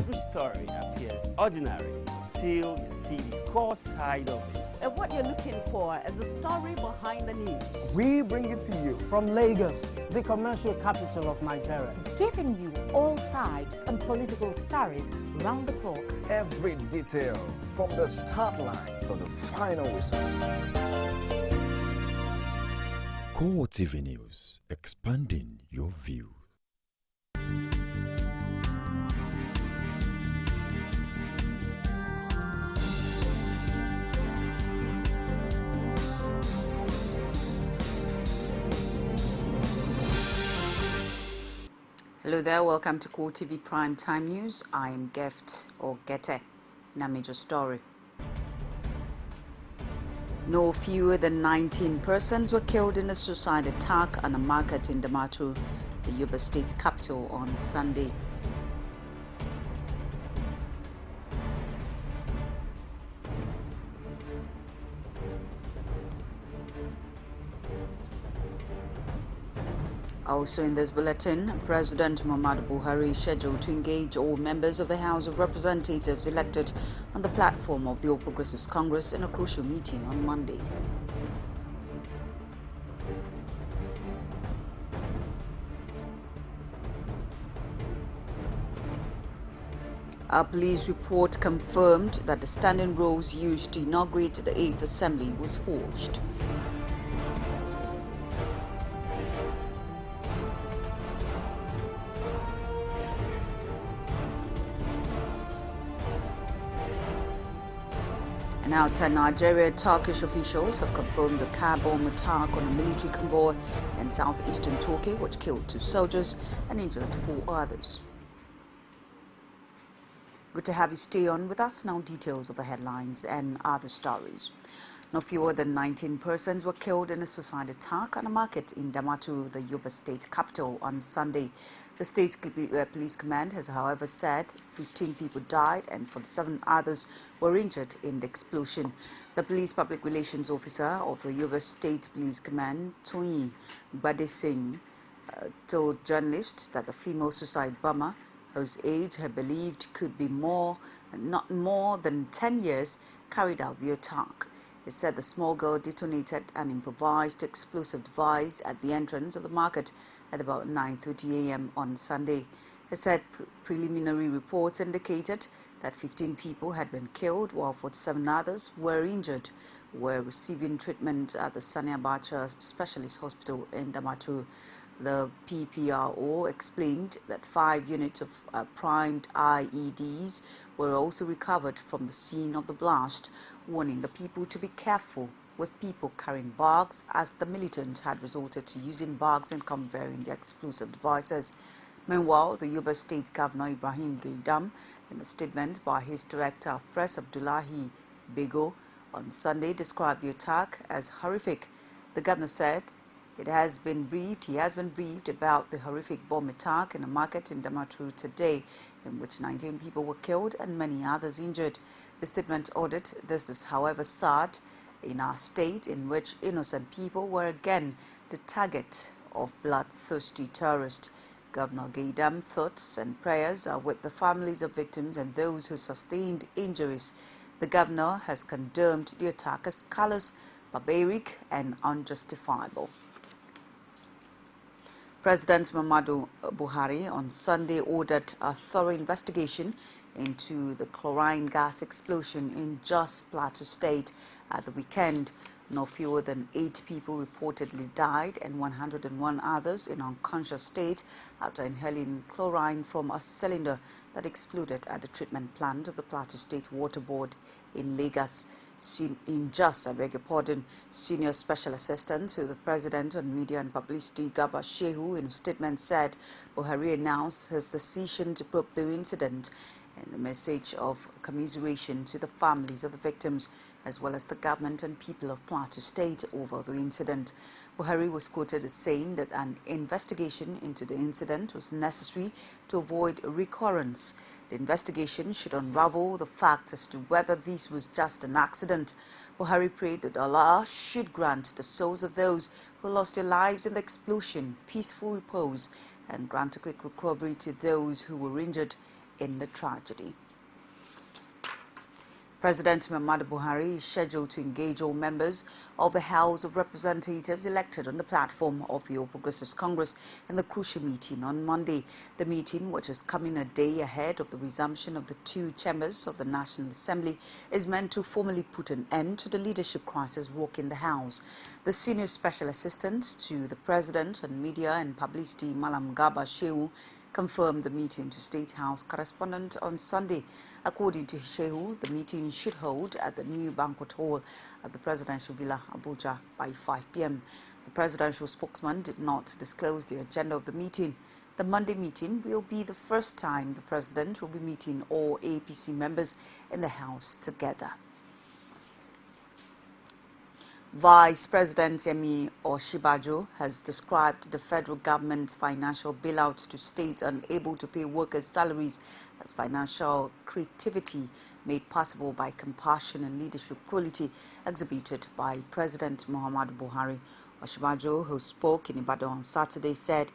every story appears ordinary until you see the core side of it. And what you're looking for is the story behind the news. We bring it to you from Lagos, the commercial capital of Nigeria. Giving you all sides and political stories round the clock. Every detail from the start line to the final whistle. CoreTV News, expanding your view. Hello there, welcome to CoreTV Prime Time News. I am Gift or Gete in a major story. No fewer than 19 persons were killed in a suicide attack on a market in Damaturu, the Yoruba state capital, on Sunday. Also in this bulletin, President Muhammadu Buhari is scheduled to engage all members of the House of Representatives elected on the platform of the All Progressives Congress in a crucial meeting on Monday. Our police report confirmed that the standing rows used to inaugurate the 8th Assembly was forged. And outside Nigeria, Turkish officials have confirmed a car bomb attack on a military convoy in southeastern Turkey, which killed 2 soldiers and injured 4 others. Good to have you stay on with us. Now details of the headlines and other stories. No fewer than 19 persons were killed in a suicide attack on a market in Damaturu, the Yoruba state capital, on Sunday. The state's police command has, however, said 15 people died and 47 others were injured in the explosion. The police public relations officer of the Yoruba State Police Command, Toyin Badesing, told journalists that the female suicide bomber, whose age he believed could be not more than 10 years, carried out the attack. He said the small girl detonated an improvised explosive device at the entrance of the market at about 9:30 a.m. on Sunday. He said preliminary reports indicated that 15 people had been killed while 47 others were injured, were receiving treatment at the Sani Abacha Specialist Hospital in Damaturu. The PPRO explained that 5 units of primed IEDs were also recovered from the scene of the blast, warning the people to be careful with people carrying bags, as the militants had resorted to using bags in conveying the explosive devices. Meanwhile, the Yoruba State Governor Ibrahim Gaidam, in a statement by his Director of Press Abdullahi Bego on Sunday, described the attack as horrific. The governor said he has been briefed about the horrific bomb attack in a market in Damaturu today, in which 19 people were killed and many others injured. The statement added, "This is, however, sad in our state, in which innocent people were again the target of bloodthirsty terrorists." Governor Gaidam's thoughts and prayers are with the families of victims and those who sustained injuries. The governor has condemned the attack as callous, barbaric and unjustifiable. President Muhammadu Buhari on Sunday ordered a thorough investigation into the chlorine gas explosion in Jos Plateau State at the weekend. No fewer than 8 people reportedly died and 101 others in unconscious state after inhaling chlorine from a cylinder that exploded at the treatment plant of the Plateau State Water Board in Lagos. Senior Special Assistant to the President on Media and Publicity, Garba Shehu, in a statement said Buhari announced his decision to probe the incident and a message of commiseration to the families of the victims, as well as the government and people of Plateau State over the incident. Buhari was quoted as saying that an investigation into the incident was necessary to avoid recurrence. The investigation should unravel the facts as to whether this was just an accident. Buhari prayed that Allah should grant the souls of those who lost their lives in the explosion peaceful repose and grant a quick recovery to those who were injured. in the tragedy. President Muhammadu Buhari is scheduled to engage all members of the House of Representatives elected on the platform of the All Progressives Congress in the crucial meeting on Monday. The meeting, which is coming a day ahead of the resumption of the two chambers of the National Assembly, is meant to formally put an end to the leadership crisis rocking the House. The senior special assistant to the President on Media and Publicity, Malam Garba Shehu, confirmed the meeting to State House correspondent on Sunday. According to Shehu, the meeting should hold at the new banquet hall at the Presidential Villa, Abuja, by 5 p.m. The presidential spokesman did not disclose the agenda of the meeting. The Monday meeting will be the first time the president will be meeting all APC members in the House together. Vice President Yemi Osinbajo has described the federal government's financial bailout to states unable to pay workers' salaries as financial creativity made possible by compassion and leadership quality exhibited by President Muhammadu Buhari. Osinbajo, who spoke in Ibadan on Saturday, said,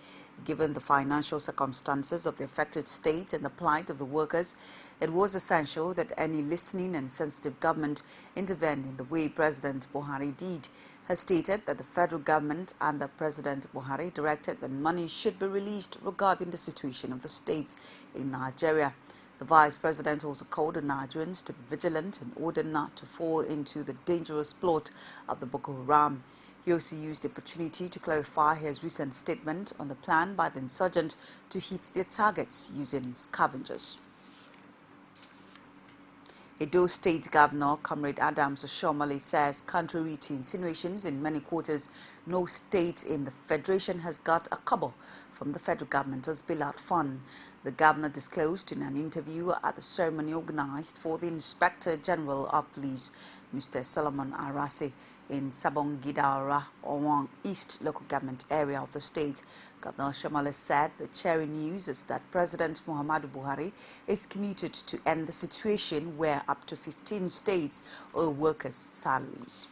given the financial circumstances of the affected states and the plight of the workers, it was essential that any listening and sensitive government intervene in the way President Buhari did. Has stated that the federal government under President Buhari directed that money should be released regarding the situation of the states in Nigeria. The Vice President also called on Nigerians to be vigilant in order not to fall into the dangerous plot of the Boko Haram. He also used the opportunity to clarify his recent statement on the plan by the insurgents to hit their targets using scavengers. Edo State Governor Comrade Adams Oshomole says, contrary to insinuations in many quarters, no state in the Federation has got a kobo from the federal government as bailout fund. The governor disclosed in an interview at the ceremony organized for the Inspector General of Police, Mr. Solomon Arase, in Sabon-Gidaura, Owang East local government area of the state. Governor Oshomole said the cheery news is that President Muhammadu Buhari is committed to end the situation where up to 15 states owe workers' salaries.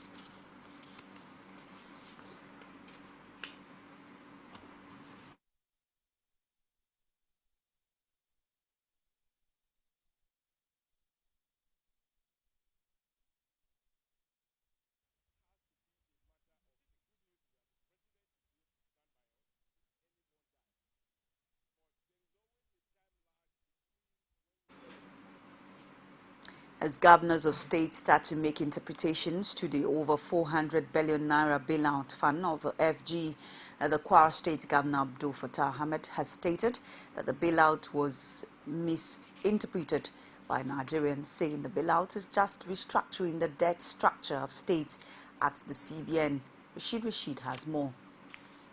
As governors of states start to make interpretations to the over 400 billion naira bailout fund of the FG, the Kwara State Governor Abdul Fattah Ahmed has stated that the bailout was misinterpreted by Nigerians, saying the bailout is just restructuring the debt structure of states at the CBN. Rashid has more.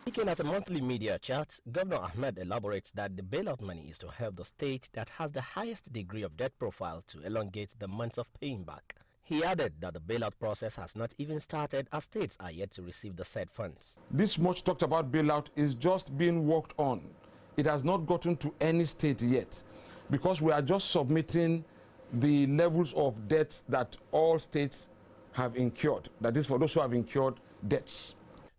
Speaking at a monthly media chat, Governor Ahmed elaborates that the bailout money is to help the state that has the highest degree of debt profile to elongate the months of paying back. He added that the bailout process has not even started as states are yet to receive the said funds. This much talked about bailout is just being worked on. It has not gotten to any state yet because we are just submitting the levels of debts that all states have incurred. That is for those who have incurred debts.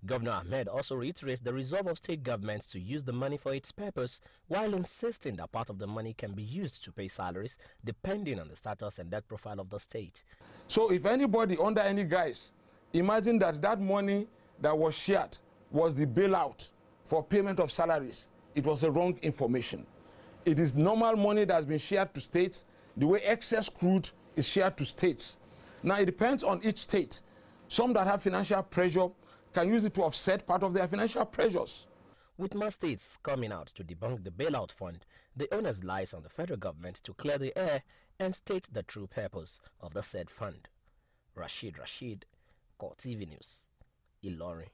Governor Ahmed also reiterates the resolve of state governments to use the money for its purpose, while insisting that part of the money can be used to pay salaries depending on the status and debt profile of the state. So if anybody under any guise imagine that that money that was shared was the bailout for payment of salaries, it was a wrong information. It is normal money that has been shared to states the way excess crude is shared to states. Now it depends on each state. Some that have financial pressure can use it to offset part of their financial pressures. With more states coming out to debunk the bailout fund, the onus lies on the federal government to clear the air and state the true purpose of the said fund. Rashid, CoreTV News, Ilorin.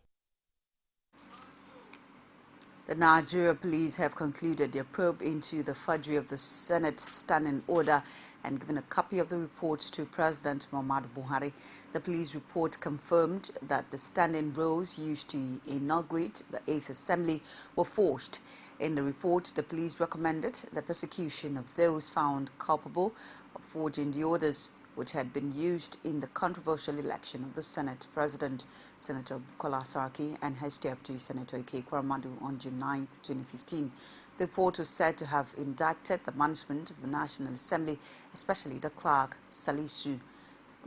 The Nigeria police have concluded their probe into the forgery of the Senate standing order and given a copy of the report to President Muhammadu Buhari. The police report confirmed that the standing rows used to inaugurate the 8th Assembly were forged. In the report, the police recommended the prosecution of those found culpable of forging the orders, which had been used in the controversial election of the Senate President, Senator Bukola Saraki, and his deputy, Senator Ike Kwaramadu, on June 9, 2015. The report was said to have indicted the management of the National Assembly, especially the clerk, Salisu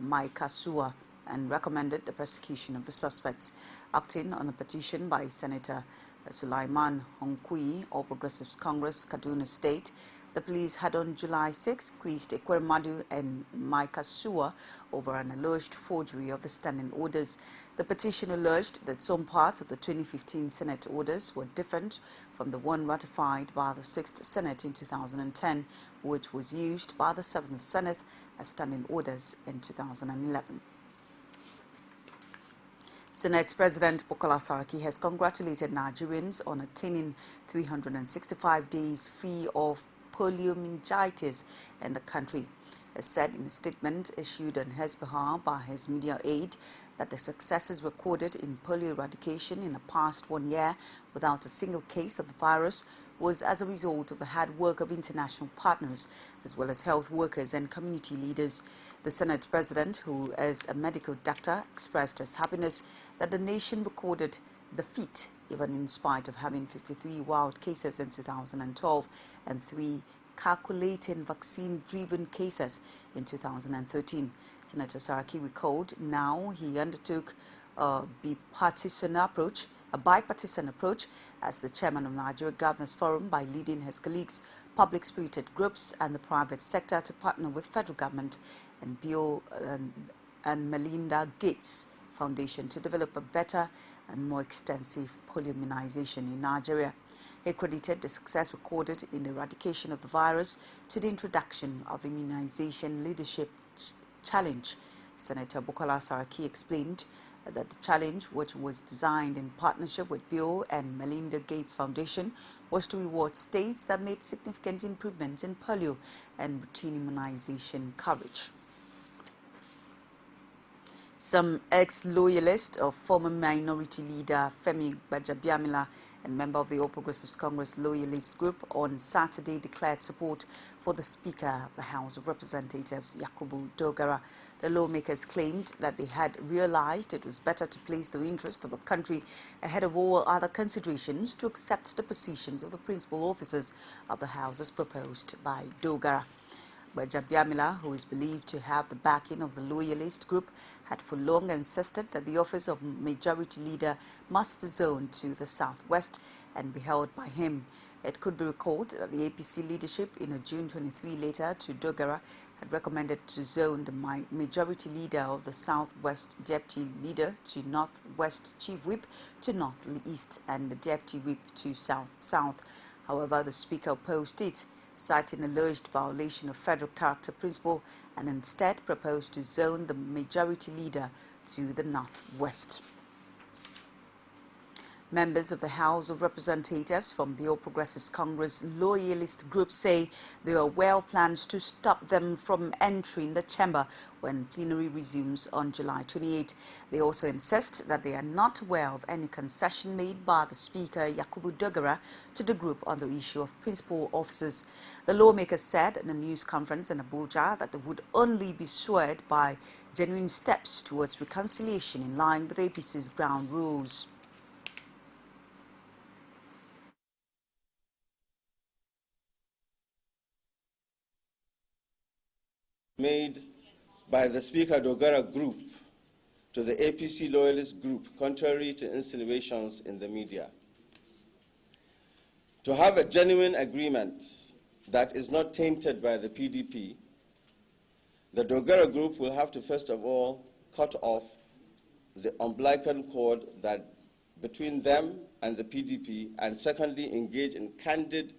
Maikasua, and recommended the prosecution of the suspects. Acting on a petition by Senator Sulaiman Honkui, All Progressives Congress, Kaduna State, the police had on July 6 quizzed Ekweremadu and Maikasua over an alleged forgery of the standing orders. The petition alleged that some parts of the 2015 Senate orders were different from the one ratified by the 6th Senate in 2010, which was used by the 7th Senate as standing orders in 2011. Senate President Bukola Saraki has congratulated Nigerians on attaining 365 days free of poliomyelitis in the country. He said in a statement issued on his behalf by his media aide that the successes recorded in polio eradication in the past 1 year without a single case of the virus was as a result of the hard work of international partners as well as health workers and community leaders. The Senate President, who is a medical doctor, expressed his happiness that the nation recorded the feat even in spite of having 53 wild cases in 2012 and 3 calculating vaccine-driven cases in 2013. Senator Saraki recalled now he undertook a bipartisan approach as the chairman of Nigeria Governors Forum by leading his colleagues, public-spirited groups and the private sector to partner with federal government and Bill and Melinda Gates Foundation to develop a better and more extensive polio immunization in Nigeria. He credited the success recorded in the eradication of the virus to the introduction of the Immunization Leadership Challenge. Senator Bukola Saraki explained that the challenge, which was designed in partnership with Bill and Melinda Gates Foundation, was to reward states that made significant improvements in polio and routine immunization coverage. Some ex-loyalists of former Minority Leader Femi Gbajabiamila and member of the All Progressives Congress Loyalist Group on Saturday declared support for the Speaker of the House of Representatives, Yakubu Dogara. The lawmakers claimed that they had realized it was better to place the interest of the country ahead of all other considerations to accept the positions of the principal officers of the House as proposed by Dogara. Gbajabiamila, who is believed to have the backing of the Loyalist Group, had for long insisted that the office of Majority Leader must be zoned to the southwest and be held by him. It could be recalled that the APC leadership in a June 23 letter to Dogara had recommended to zone the Majority Leader of the Southwest Deputy Leader to Northwest Chief Whip to Northeast and the Deputy Whip to South-South. However, the Speaker opposed it, citing alleged violation of federal character principle, and instead proposed to zone the Majority Leader to the Northwest. Members of the House of Representatives from the All Progressives Congress Loyalist Group say there are aware of plans to stop them from entering the chamber when plenary resumes on July 28. They also insist that they are not aware of any concession made by the Speaker, Yakubu Dogara, to the group on the issue of principal officers. The lawmakers said in a news conference in Abuja that they would only be swayed by genuine steps towards reconciliation in line with APC's ground rules. Made by the Speaker Dogara Group to the APC Loyalist Group, contrary to insinuations in the media. To have a genuine agreement that is not tainted by the PDP, the Dogara Group will have to first of all cut off the umbilical cord that between them and the PDP, and secondly engage in candid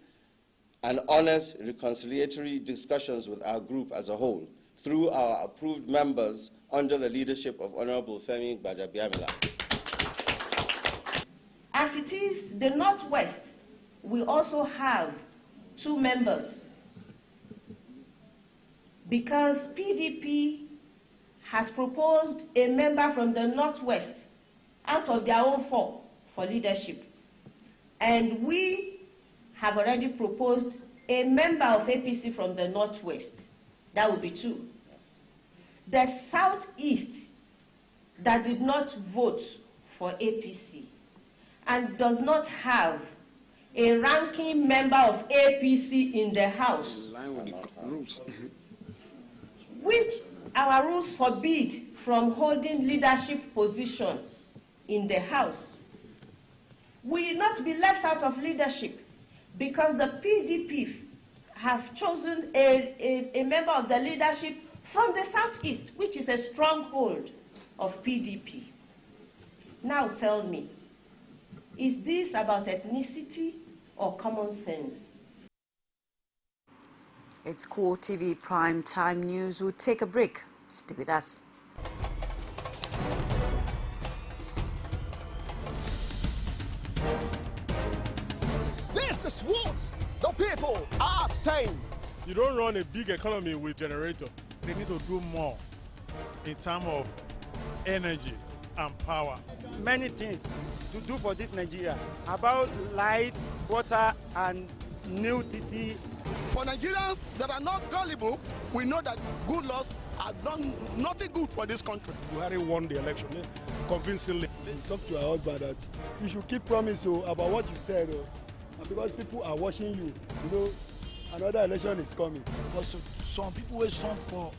and honest reconciliatory discussions with our group as a whole through our approved members under the leadership of Honorable Femi Gbajabiamila. As it is, the Northwest, we also have 2 members because PDP has proposed a member from the Northwest out of their own 4 for leadership. And we have already proposed a member of APC from the Northwest. That would be 2. The Southeast that did not vote for APC and does not have a ranking member of APC in the House, which our rules forbid from holding leadership positions in the House, will not be left out of leadership because the PDP have chosen a member of the leadership from the Southeast, which is a stronghold of PDP. Now tell me, is this about ethnicity or common sense? It's CoreTV Prime Time News. We'll take a break. Stay with us. This is what the people are saying. You don't run a big economy with generator. They need to do more in terms of energy and power. Many things to do for this Nigeria about lights, water, and nudity. For Nigerians that are not gullible, we know that good laws have done nothing good for this country. Buhari won the election convincingly. Talk to her husband that you should keep promise about what you said, and because people are watching you, you know, another election is coming. Because some people were strong for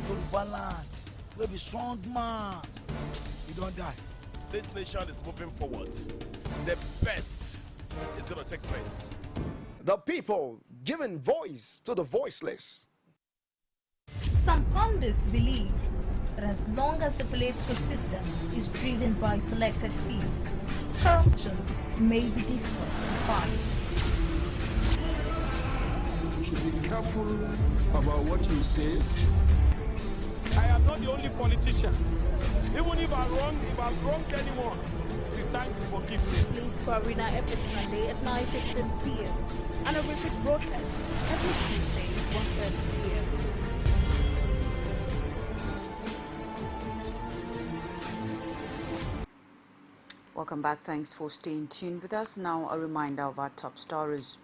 Yoruba land. They'll be strong man. You don't die. This nation is moving forward. The best is going to take place. The people giving voice to the voiceless. Some pundits believe that as long as the political system is driven by selected few, corruption may be difficult to fight. You should be careful about what you say. I am not the only politician. Even if I've wronged anyone, it is time to forgive me. Please for Arena every Sunday at 9:15 p.m. and a repeat broadcast every Tuesday at 1:30 p.m. Welcome back. Thanks for staying tuned with us. Now a reminder of our top stories.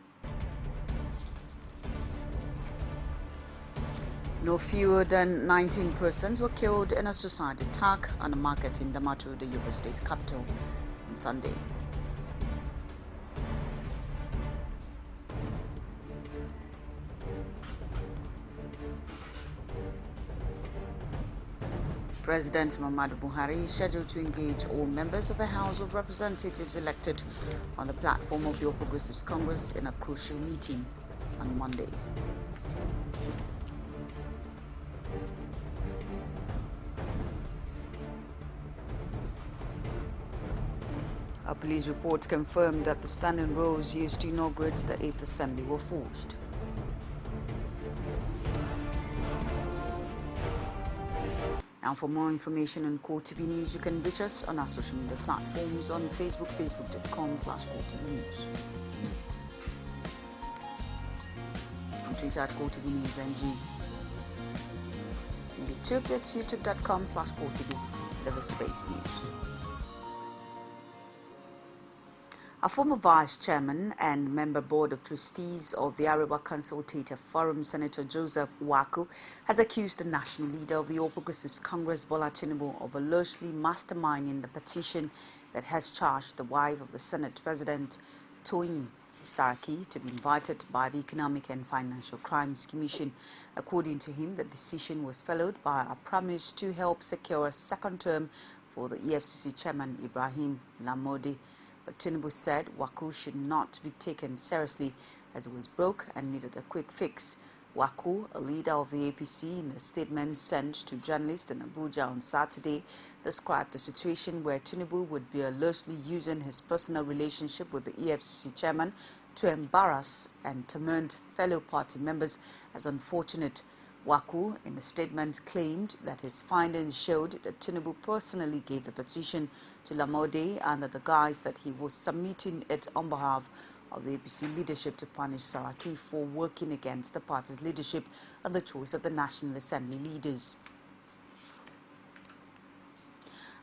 No fewer than 19 persons were killed in a suicide attack on a market in Damaturu, the Yobe State capital, on Sunday. President Muhammadu Buhari is scheduled to engage all members of the House of Representatives elected on the platform of the All Progressives Congress in a crucial meeting on Monday. A police report confirmed that the standing rows used to inaugurate the 8th Assembly were forged. Now, for more information on CoreTV News, you can reach us on our social media platforms on Facebook, facebook.com/CoreTV News. On Twitter at CoreTV News NG. On YouTube, it's youtube.com/CoreTV, _space news. A former vice chairman and member board of trustees of the Arewa Consultative Forum, Senator Joseph Waku, has accused the national leader of the All Progressives Congress, Bola Tinubu, of allegedly masterminding the petition that has charged the wife of the Senate President, Toyin Saraki, to be invited by the Economic and Financial Crimes Commission. According to him, the decision was followed by a promise to help secure a second term for the EFCC chairman, Ibrahim Lamode. But Tinubu said Waku should not be taken seriously as it was broke and needed a quick fix. Waku, a leader of the APC, in a statement sent to journalists in Abuja on Saturday, described the situation where Tinubu would be allegedly using his personal relationship with the EFCC chairman to embarrass and torment fellow party members as unfortunate. Waku, in a statement, claimed that his findings showed that Tinubu personally gave the petition to Lamode under the guise that he was submitting it on behalf of the APC leadership to punish Saraki for working against the party's leadership and the choice of the National Assembly leaders.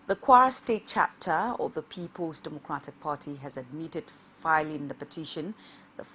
The Kwara State chapter of the People's Democratic Party has admitted filing the petition that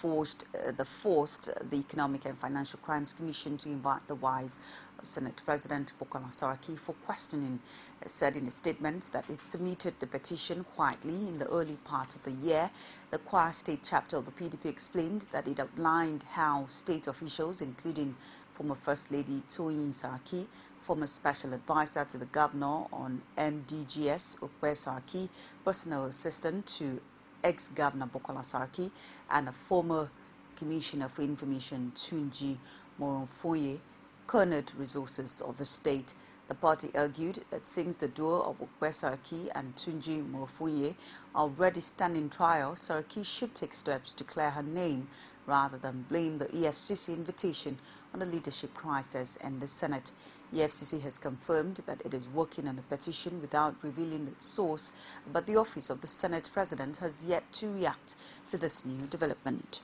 forced the Economic and Financial Crimes Commission to invite the wife of Senate President Bukola Saraki for questioning. It said in a statement that it submitted the petition quietly in the early part of the year. The Kwara State chapter of the PDP explained that it outlined how state officials, including former First Lady Toyin Saraki, former Special Advisor to the Governor on MDGS Ukwe Saraki, personal assistant to ex-Governor Bukola Saraki, and a former Commissioner for Information Tunji Moronfoye, cornered resources of the state. The party argued that since the duo of Ukwe Saraki and Tunji Moronfoye are already standing trial, Saraki should take steps to clear her name rather than blame the EFCC invitation on the leadership crisis and the Senate. The EFCC has confirmed that it is working on a petition without revealing its source, but the office of the Senate President has yet to react to this new development.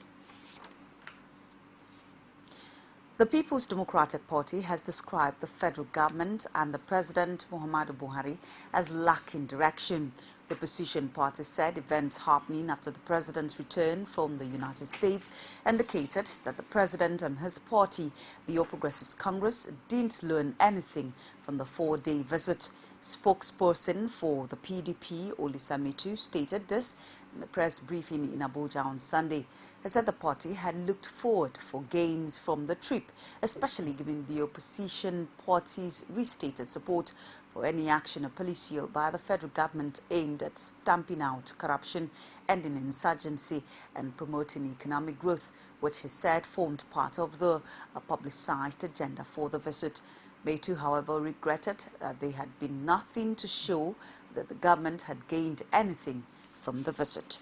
The People's Democratic Party has described the federal government and the President Muhammadu Buhari as lacking direction. The opposition party said events happening after the president's return from the United States indicated that the president and his party, the All Progressives Congress, didn't learn anything from the 4-day visit. Spokesperson for the PDP, Olisamitu, stated this in a press briefing in Abuja on Sunday. He said the party had looked forward for gains from the trip, especially given the opposition party's restated support for any action or policy by the federal government aimed at stamping out corruption, ending insurgency and promoting economic growth, which he said formed part of the publicized agenda for the visit. Metu, however, regretted that there had been nothing to show that the government had gained anything from the visit.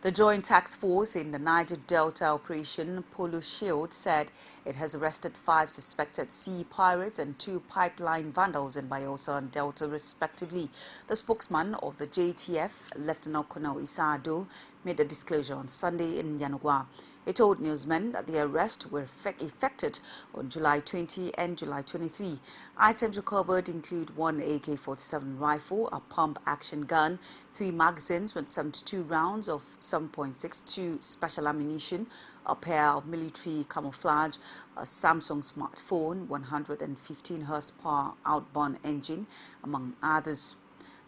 The Joint Task Force in the Niger Delta Operation Polo Shield said it has arrested 5 suspected sea pirates and 2 pipeline vandals in Bayelsa and Delta, respectively. The spokesman of the JTF, Lieutenant Colonel Isado, made a disclosure on Sunday in Yanagwa. He told newsmen that the arrests were effected on July 20 and July 23. Items recovered include 1 AK-47 rifle, a pump-action gun, 3 magazines with 72 rounds of 7.62 special ammunition, a pair of military camouflage, a Samsung smartphone, 115 horsepower outbound engine, among others.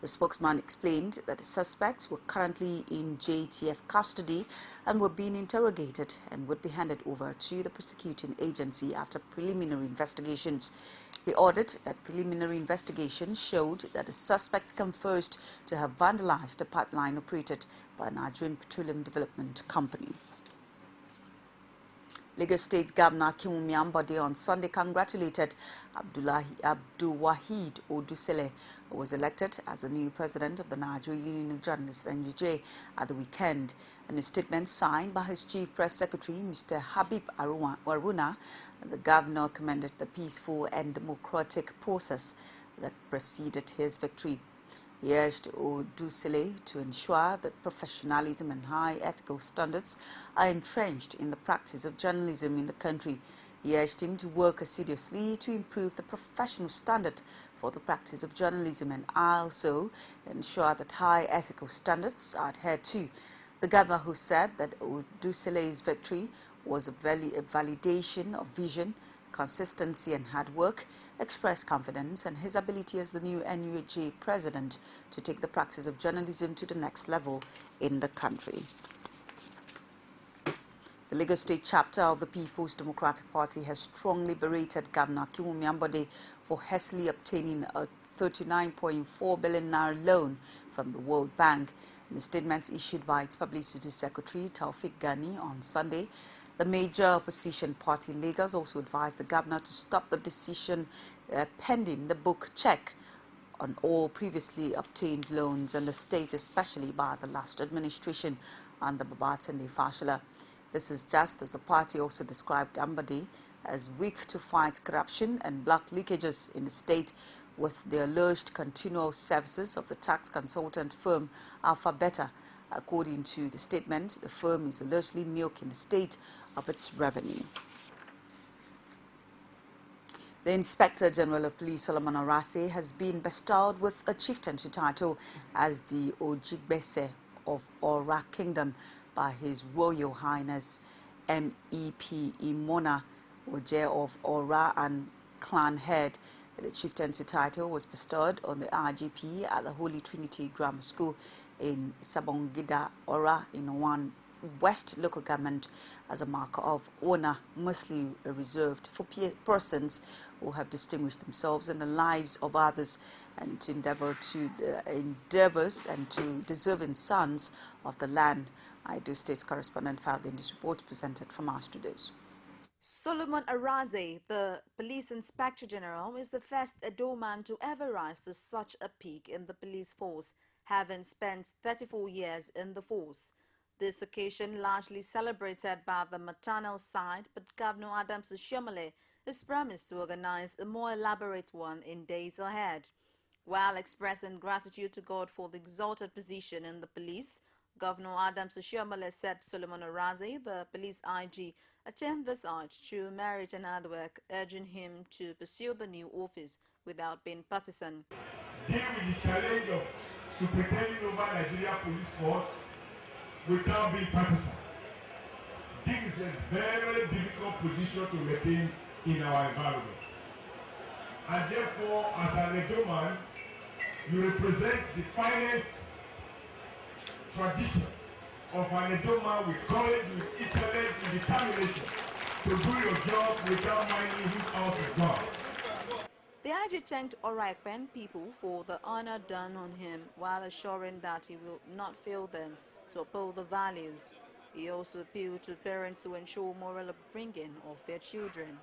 The spokesman explained that the suspects were currently in JTF custody and were being interrogated and would be handed over to the prosecuting agency after preliminary investigations. He ordered that preliminary investigation showed that the suspects confessed to have vandalized a pipeline operated by a Nigerian Petroleum Development Company. Lagos State Governor Akinwumi Ambode on Sunday congratulated Abdulwahid Odusele, who was elected as the new president of the Nigerian Union of Journalists (NUJ) at the weekend. In a statement signed by his chief press secretary, Mr. Habib Waruna, the governor commended the peaceful and democratic process that preceded his victory. He urged Odusele to ensure that professionalism and high ethical standards are entrenched in the practice of journalism in the country. He urged him to work assiduously to improve the professional standard for the practice of journalism and also ensure that high ethical standards are adhered to. The governor, who said that Odusele's victory was a validation of vision, consistency and hard work, expressed confidence in his ability as the new NUJ president to take the practice of journalism to the next level in the country. The Lagos State chapter of the People's Democratic Party has strongly berated Governor Akinwumi Ambode for hastily obtaining a 39.4 billion naira loan from the World Bank. In the statements issued by its Publicity Secretary Taufik Gani on Sunday, the major opposition party in Lagos also advised the governor to stop the decision pending the book check on all previously obtained loans in the state, especially by the last administration under Babatunde Fashola. This is just as the party also described Ambode as weak to fight corruption and black leakages in the state, with the alleged continual services of the tax consultant firm Alpha Beta. According to the statement, the firm is allegedly milking the state of its revenue. The Inspector General of Police, Solomon Arase, has been bestowed with a chieftaincy title as the Ojigbese of Ora Kingdom by His Royal Highness MEP Imona Oje of Ora and clan head. The chieftaincy title was bestowed on the RGP at the Holy Trinity Grammar School in Sabongida, Ora, in One West local government as a marker of honor, mostly reserved for persons who have distinguished themselves in the lives of others and to endeavors and to deserving sons of the land. Edo State's correspondent filed in this report presented from our studios. Solomon Araze, the Police Inspector General, is the first Edo man to ever rise to such a peak in the police force, having spent 34 years in the force. This occasion largely celebrated by the maternal side, but Governor Adams Oshiomhole is promised to organize a more elaborate one in days ahead. While expressing gratitude to God for the exalted position in the police, Governor Adams Oshiomhole said Solomon Araze, the police IG, attained this art through merit and hard work, urging him to pursue the new office without being partisan. Deal with the challenge of superintending over Nigeria police force without being partisan. This is a very difficult position to maintain in our environment. And therefore, as an Edo man, you represent the finest tradition of an Edo man with courage, with intellect, with determination to do your job without minding who's out of God. The IG thanked Oraikpen people for the honor done on him while assuring that he will not fail them to uphold the values. He also appealed to parents to ensure moral upbringing of their children.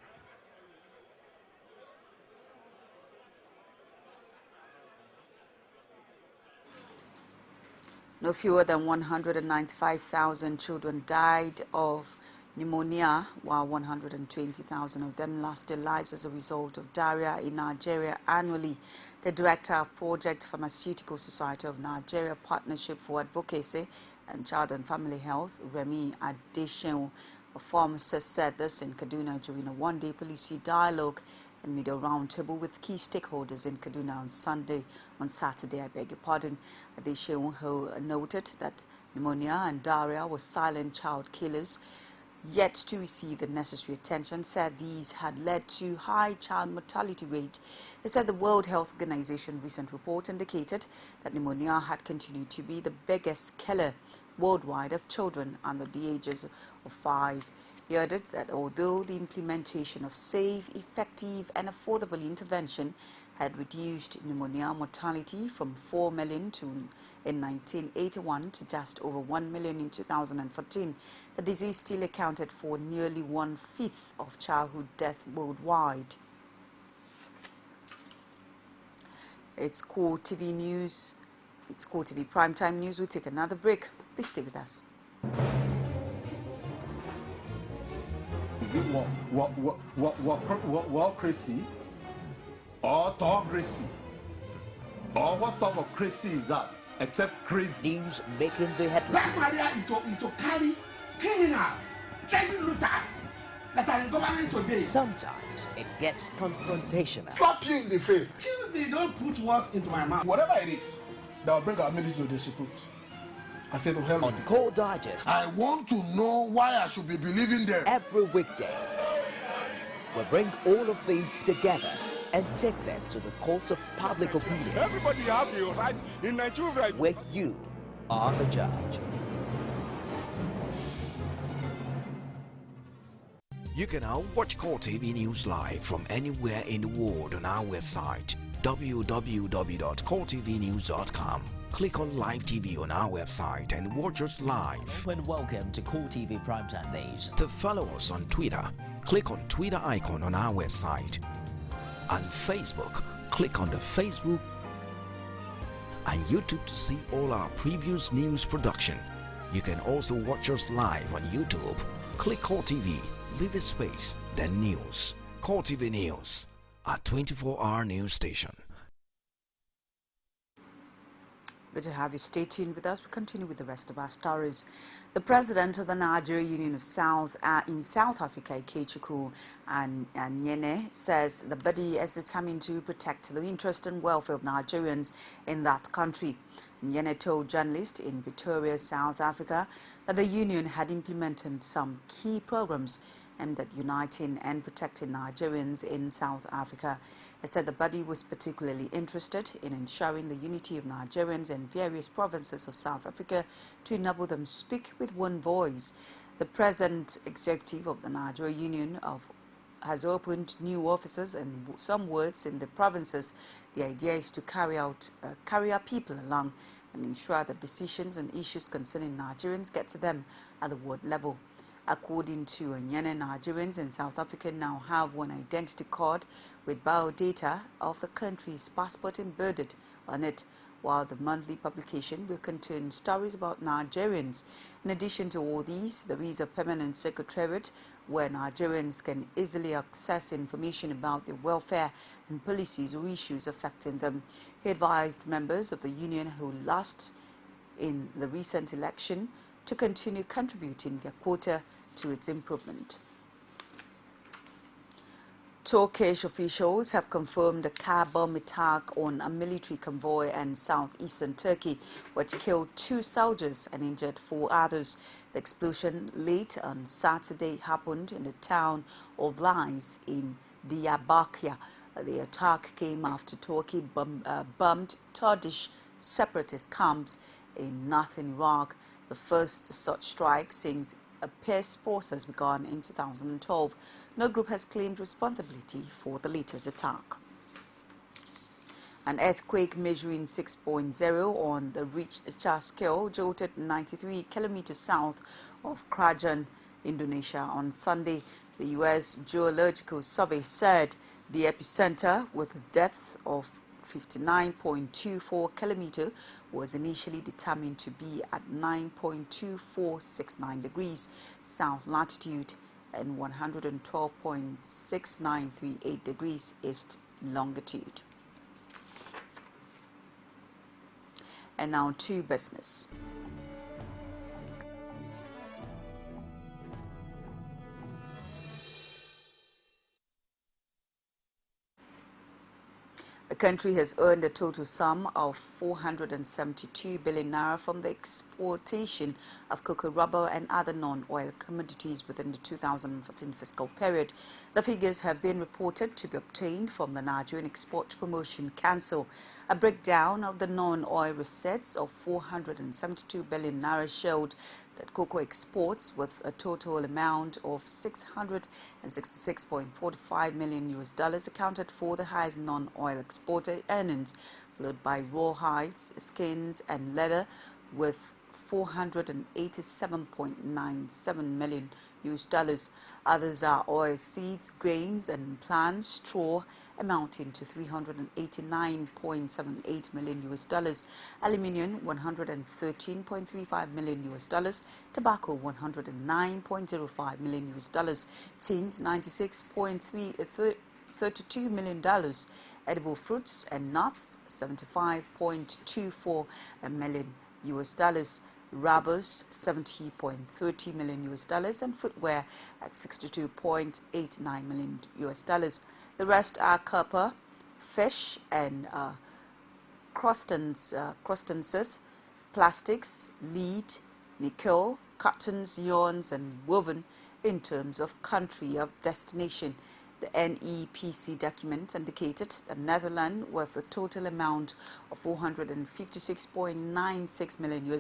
No fewer than 195,000 children died of pneumonia, while 120,000 of them lost their lives as a result of diarrhea in Nigeria annually. The director of Project Pharmaceutical Society of Nigeria Partnership for Advocacy and Child and Family Health, Remi Adesheun, a pharmacist, said this in Kaduna during a one-day policy dialogue and made a roundtable with key stakeholders in Kaduna on Saturday. I beg your pardon. Adesheun, who noted that pneumonia and diarrhea were silent child killers, yet to receive the necessary attention, said these had led to high child mortality rate. He said the World Health Organization recent report indicated that pneumonia had continued to be the biggest killer worldwide of children under the ages of 5. He added that although the implementation of safe, effective and affordable intervention had reduced pneumonia mortality from 4 million in 1981 to just over 1 million in 2014, the disease still accounted for nearly 1/5 of childhood death worldwide. It's CoreTV News. It's CoreTV Primetime News. We'll take another break. Please stay with us. Is it crazy or autocracy? Or what type of crazy is that? Except crazy. News making the headlines. Black Maria is to carry criminals, trading looters that are in government today. Sometimes it gets confrontational. Slap you in the face. They don't put words into my mouth. Whatever it is that will bring our military to disrepute, I said to hell. On Core Digest, I want to know why I should be believing them. Every weekday, we bring all of these together and take them to the court of public opinion. Everybody has a right in Nigeria. Where you are the judge. You can now watch CoreTV News live from anywhere in the world on our website www.coretvnews.com. Click on Live TV on our website and watch us live. And welcome to CoreTV Primetime Days. To follow us on Twitter, click on Twitter icon on our website. On Facebook, click on the Facebook and YouTube to see all our previous news production. You can also watch us live on YouTube. Click CoreTV, leave a space, then news. CoreTV News, a 24-hour news station. Good to have you. Stay tuned with us. We'll continue with the rest of our stories. The president of the Nigeria Union of South Africa, Ikechukwu Nyene, says the body is determined to protect the interest and welfare of Nigerians in that country. Nyene told journalists in Pretoria, South Africa, that the union had implemented some key programs aimed at uniting and protecting Nigerians in South Africa. He said the body was particularly interested in ensuring the unity of Nigerians in various provinces of South Africa to enable them speak with one voice. The present executive of the Nigeria Union has opened new offices and some wards in the provinces. The idea is to carry our people along and ensure that decisions and issues concerning Nigerians get to them at the ward level. According to Nyene, Nigerians in South Africa now have one identity card with biodata of the country's passport embedded on it, while the monthly publication will contain stories about Nigerians. In addition to all these, there is a permanent secretariat where Nigerians can easily access information about their welfare and policies or issues affecting them. He advised members of the union who lost in the recent election to continue contributing their quota to its improvement. Turkish officials have confirmed a car bomb attack on a military convoy in southeastern Turkey, which killed 2 soldiers and injured 4 others. The explosion late on Saturday happened in the town of Lies in Diyarbakir. The attack came after Turkey bombed Kurdish separatist camps in northern Iraq, the first such strike since a peace process began in 2012. No group has claimed responsibility for the latest attack. An earthquake measuring 6.0 on the Richter scale jolted 93 kilometers south of Krajan, Indonesia on Sunday. The U.S. Geological Survey said the epicenter, with a depth of 59.24 kilometers, was initially determined to be at 9.2469 degrees south latitude and 112.6938 degrees east longitude. And now to business. The country has earned a total sum of 472 billion naira from the exportation of cocoa, rubber and other non-oil commodities within the 2014 fiscal period. The figures have been reported to be obtained from the Nigerian Export Promotion Council. A breakdown of the non-oil receipts of 472 billion naira showed that cocoa exports with a total amount of $666.45 million accounted for the highest non-oil exporter earnings, followed by raw hides, skins and leather with $487.97 million. Others are oil seeds, grains and plants, straw amounting to $389.78 million, aluminium $113.35 million, tobacco $109.05 million, tins $96.32 million, edible fruits and nuts $75.24 million, rubbers $70.30 million, and footwear at $62.89 million. The rest are copper, fish and crustaceans, plastics, lead, nickel, cottons, yarns and woven in terms of country of destination. The NEPC documents indicated that Netherlands, with a total amount of $456.96 million,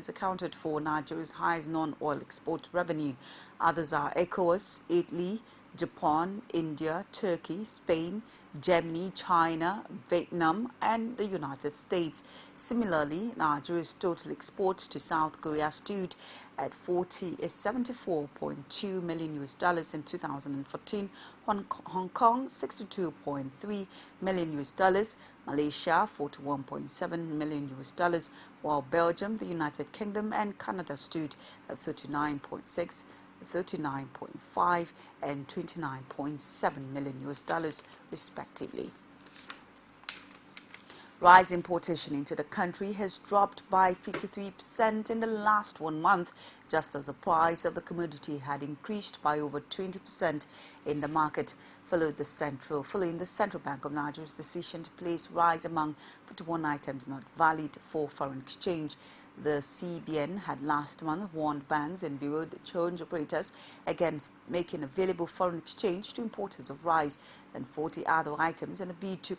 accounted for Nigeria's highest non-oil export revenue. Others are ECOWAS, Italy, Japan, India, Turkey, Spain, Germany, China, Vietnam and the United States. Similarly, Nigeria's total exports to South Korea stood at $74.2 million in 2014, Hong Kong $62.3 million, Malaysia $41.7 million, while Belgium, the United Kingdom and Canada stood at $39.6, $39.5 and $29.7 million respectively. Rice importation into the country has dropped by 53% in the last 1 month, just as the price of the commodity had increased by over 20% in the market, following the Central Bank of Nigeria's decision to place rice among 41 items not valid for foreign exchange. The CBN had last month warned banks and bureau de change operators against making available foreign exchange to importers of rice and 40 other items in a bid to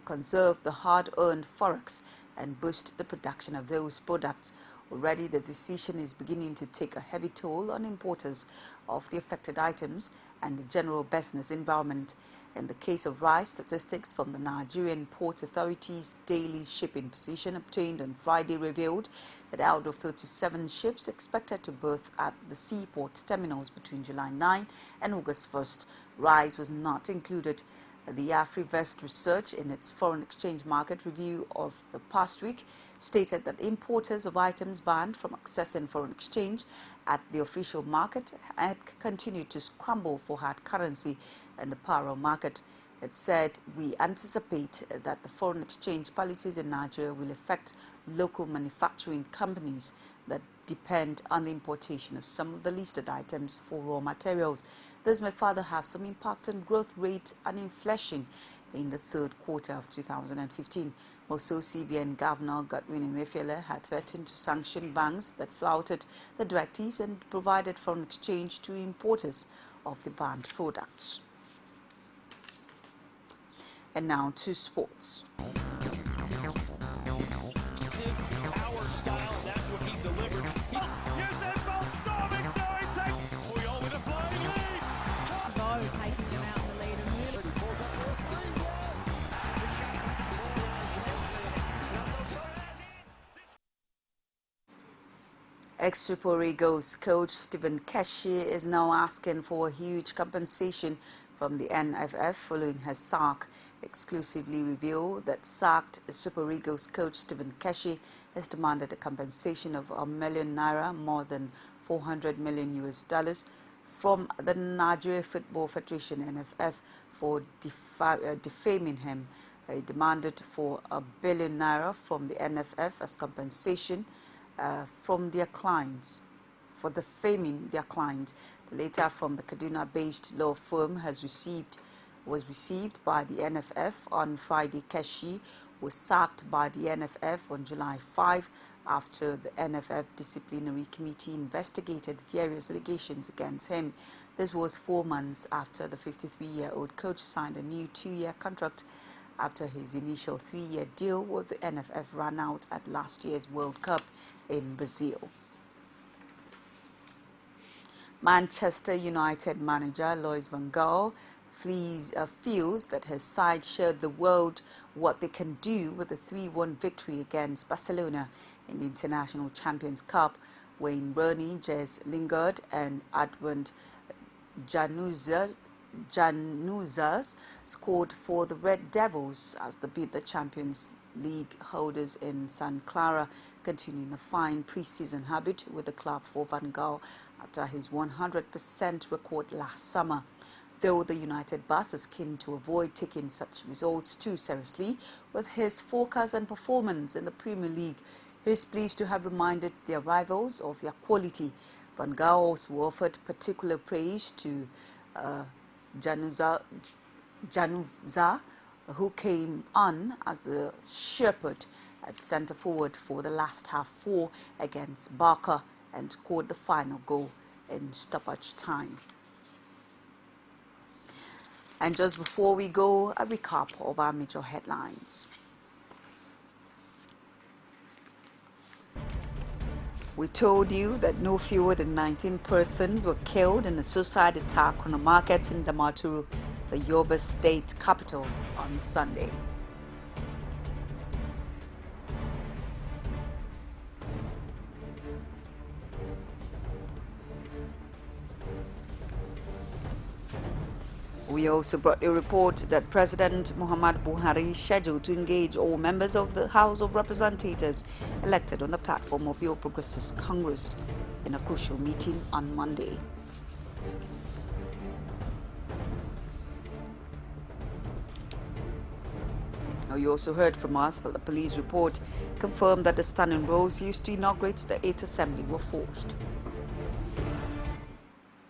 conserve the hard-earned forex and boost the production of those products. Already, the decision is beginning to take a heavy toll on importers of the affected items and the general business environment. In the case of rice, statistics from the Nigerian Port Authority's daily shipping position obtained on Friday revealed that out of 37 ships expected to berth at the seaport terminals between July 9 and August 1st, rice was not included. The AfriVest research in its foreign exchange market review of the past week stated that importers of items banned from accessing foreign exchange at the official market had continued to scramble for hard currency in the parallel market. It said, "We anticipate that the foreign exchange policies in Nigeria will affect local manufacturing companies that depend on the importation of some of the listed items for raw materials. This may further have some impact on growth rate and inflation in the third quarter of 2015. Also, CBN Governor Godwin Emefiele had threatened to sanction banks that flouted the directives and provided foreign exchange to importers of the banned products. And now to sports. Power style, that's what he delivered. Ex-Super Eagles coach Stephen Keshi is now asking for a huge compensation from the NFF following his sack. Exclusively revealed that sacked Super Eagles coach Stephen Keshi has demanded a compensation of £1 million, more than $400 million US, from the Nigeria Football Federation (NFF) for defaming him. He demanded for £1 billion from the NFF as compensation from their clients for defaming their clients. The letter from the Kaduna-based law firm was received by the NFF on Friday. Keshi was sacked by the NFF on July 5 after the NFF disciplinary committee investigated various allegations against him. This was 4 months after the 53-year-old coach signed a new 2-year contract after his initial 3-year deal with the NFF ran out at last year's World Cup in Brazil. Manchester United manager Louis van Gaal feels that his side showed the world what they can do with a 3-1 victory against Barcelona in the International Champions Cup, when Rooney, Jez Lingard and Edwin Januzas scored for the Red Devils as they beat the Champions League holders in Santa Clara, continuing a fine pre-season habit with the club for Van Gaal after his 100% record last summer. Though the United boss is keen to avoid taking such results too seriously, with his focus and performance in the Premier League, he is pleased to have reminded their rivals of their quality. Van Gaal also offered particular praise to Januza, who came on as a shepherd at centre forward for the last half-4 against Barca and scored the final goal in stoppage time. And just before we go, a recap of our major headlines. We told you that no fewer than 19 persons were killed in a suicide attack on a market in Damaturu, the Yobe state capital, on Sunday. We also brought a report that President Muhammad Buhari is scheduled to engage all members of the House of Representatives elected on the platform of the All Progressives Congress in a crucial meeting on Monday. Now, you also heard from us that the police report confirmed that the standing rows used to inaugurate the 8th Assembly were forged.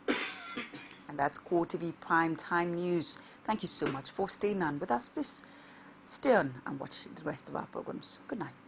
And that's CoreTV Prime Time News. Thank you so much for staying on with us. Please stay on and watch the rest of our programs. Good night.